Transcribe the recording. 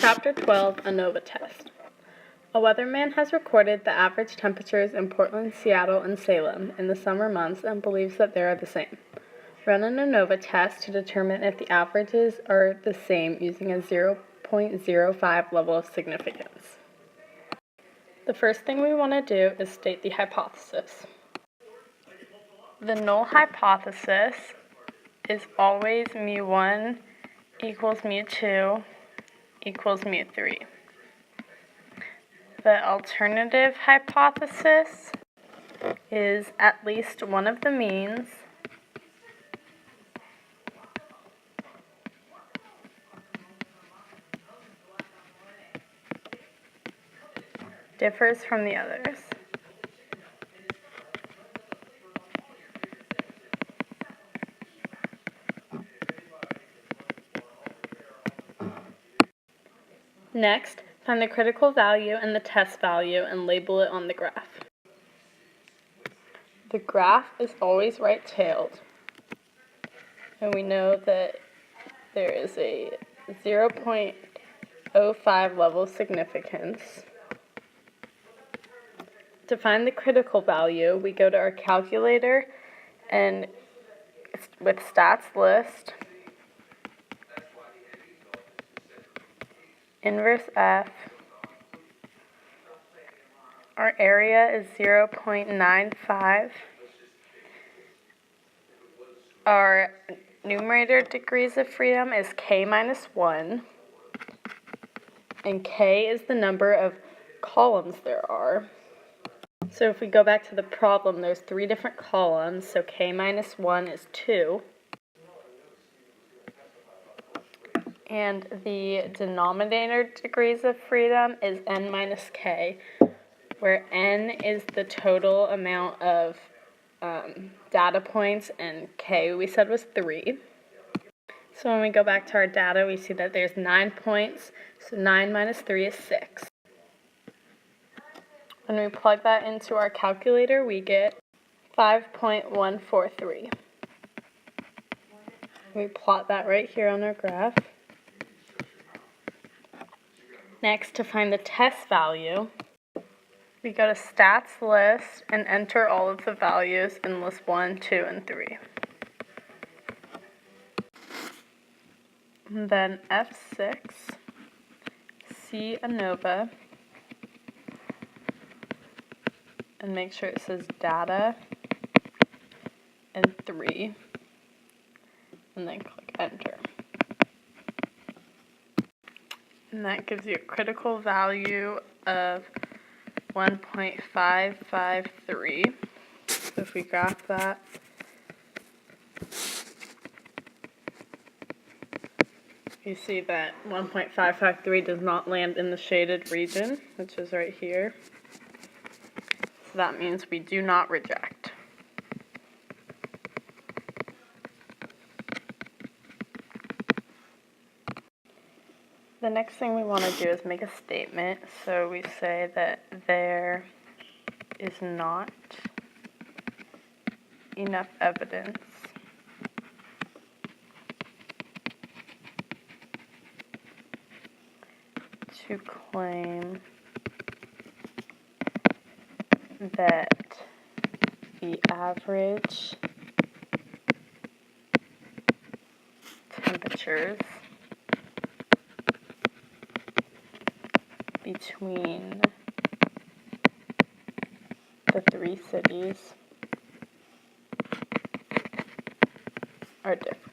Chapter 12, ANOVA test. A weatherman has recorded the average temperatures in Portland, Seattle, and Salem in the summer months and believes that they are the same. Run an ANOVA test to determine if the averages are the same using a 0.05 level of significance. The first thing we want to do is state the hypothesis. The null hypothesis is always mu1 equals mu2 equals mu3. The alternative hypothesis is at least one of the means differs from the others. Next, find the critical value and the test value and label it on the graph. The graph is always right-tailed, and we know that there is a 0.05 level of significance. To find the critical value, we go to our calculator and with stats list, inverse F, our area is 0.95, our numerator degrees of freedom is k minus 1, and k is the number of columns there are. So if we go back to the problem, there's 3 different columns, so k minus 1 is 2. And the denominator degrees of freedom is n minus k, where n is the total amount of data points and k we said was 3. So when we go back to our data, we see that there's 9 points, so 9 minus 3 is 6. When we plug that into our calculator, we get 5.143. We plot that right here on our graph. Next, to find the test value, we go to stats list and enter all of the values in list 1, 2, and 3. And then F6, see ANOVA, and make sure it says data and 3, and then click enter. And that gives you a critical value of 1.553. So if we graph that, you see that 1.553 does not land in the shaded region, which is right here. So that means we do not reject. The next thing we want to do is make a statement. So we say that there is not enough evidence to claim that the average temperatures between the 3 cities are different.